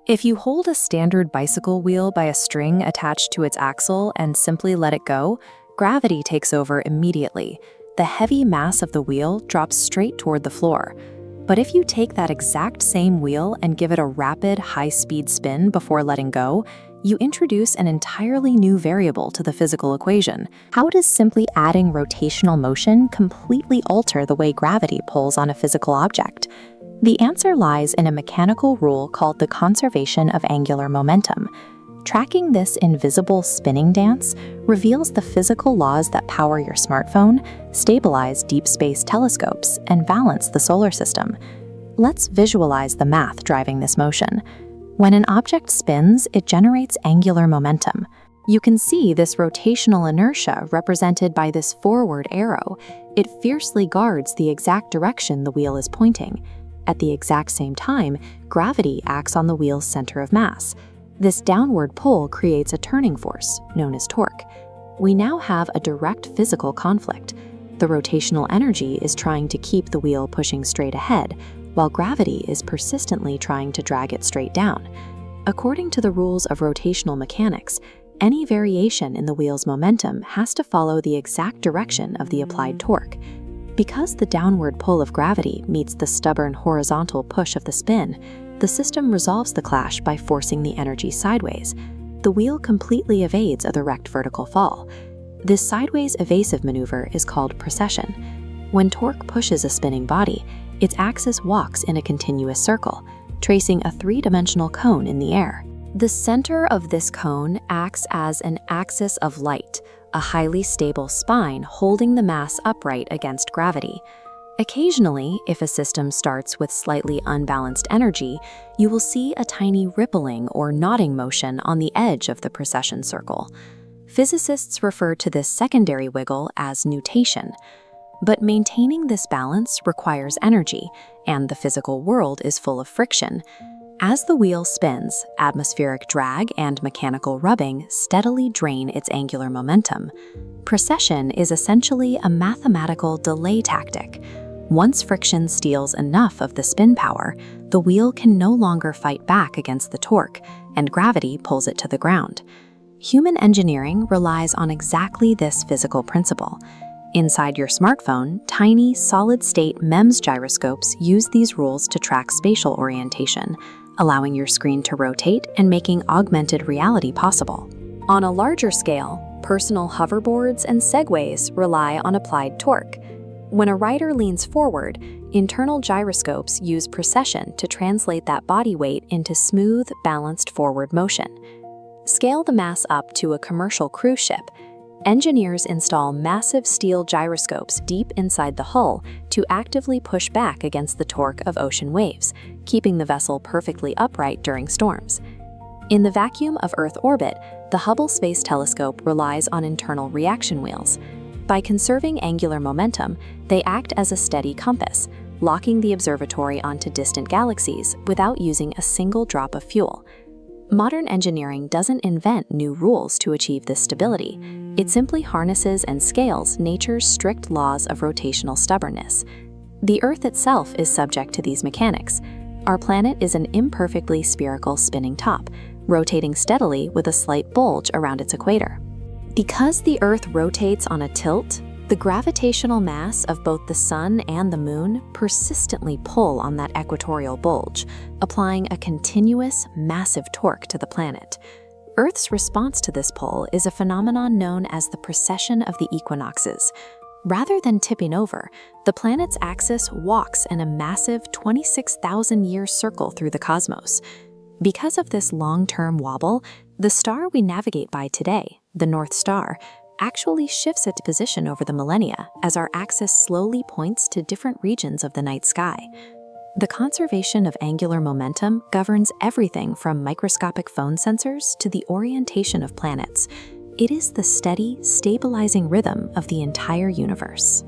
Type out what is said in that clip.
If you hold a standard bicycle wheel by a string attached to its axle and simply let it go, gravity takes over immediately. The heavy mass of the wheel drops straight toward the floor. But if you take that exact same wheel and give it a rapid, high-speed spin before letting go, you introduce an entirely new variable to the physical equation. How does simply adding rotational motion completely alter the way gravity pulls on a physical object? The answer lies in a mechanical rule called the conservation of angular momentum. Tracking this invisible spinning dance reveals the physical laws that power your smartphone, stabilize deep space telescopes, and balance the solar system. Let's visualize the math driving this motion. When an object spins, it generates angular momentum. You can see this rotational inertia represented by this forward arrow. It fiercely guards the exact direction the wheel is pointing. At the exact same time, gravity acts on the wheel's center of mass. This downward pull creates a turning force, known as torque. We now have a direct physical conflict. The rotational energy is trying to keep the wheel pushing straight ahead, while gravity is persistently trying to drag it straight down. According to the rules of rotational mechanics, any variation in the wheel's momentum has to follow the exact direction of the applied torque. Because the downward pull of gravity meets the stubborn horizontal push of the spin, the system resolves the clash by forcing the energy sideways. The wheel completely evades a direct vertical fall. This sideways evasive maneuver is called precession. When torque pushes a spinning body, its axis walks in a continuous circle, tracing a three-dimensional cone in the air. The center of this cone acts as an axis of light, a highly stable spine holding the mass upright against gravity. Occasionally, if a system starts with slightly unbalanced energy, you will see a tiny rippling or nodding motion on the edge of the precession circle. Physicists refer to this secondary wiggle as nutation. But maintaining this balance requires energy, and the physical world is full of friction. As the wheel spins, atmospheric drag and mechanical rubbing steadily drain its angular momentum. Precession is essentially a mathematical delay tactic. Once friction steals enough of the spin power, the wheel can no longer fight back against the torque, and gravity pulls it to the ground. Human engineering relies on exactly this physical principle. Inside your smartphone, tiny, solid-state MEMS gyroscopes use these rules to track spatial orientation, allowing your screen to rotate and making augmented reality possible. On a larger scale, personal hoverboards and segways rely on applied torque. When a rider leans forward, internal gyroscopes use precession to translate that body weight into smooth, balanced forward motion. Scale the mass up to a commercial cruise ship. Engineers install massive steel gyroscopes deep inside the hull to actively push back against the torque of ocean waves, keeping the vessel perfectly upright during storms. In the vacuum of Earth orbit, the Hubble Space Telescope relies on internal reaction wheels. By conserving angular momentum, they act as a steady compass, locking the observatory onto distant galaxies without using a single drop of fuel. Modern engineering doesn't invent new rules to achieve this stability. It simply harnesses and scales nature's strict laws of rotational stubbornness. The Earth itself is subject to these mechanics. Our planet is an imperfectly spherical spinning top, rotating steadily with a slight bulge around its equator. Because the Earth rotates on a tilt, the gravitational mass of both the Sun and the Moon persistently pull on that equatorial bulge, applying a continuous, massive torque to the planet. Earth's response to this pull is a phenomenon known as the precession of the equinoxes. Rather than tipping over, the planet's axis walks in a massive 26,000-year circle through the cosmos. Because of this long-term wobble, the star we navigate by today, the North Star, actually shifts its position over the millennia as our axis slowly points to different regions of the night sky. The conservation of angular momentum governs everything from microscopic phone sensors to the orientation of planets. It is the steady, stabilizing rhythm of the entire universe.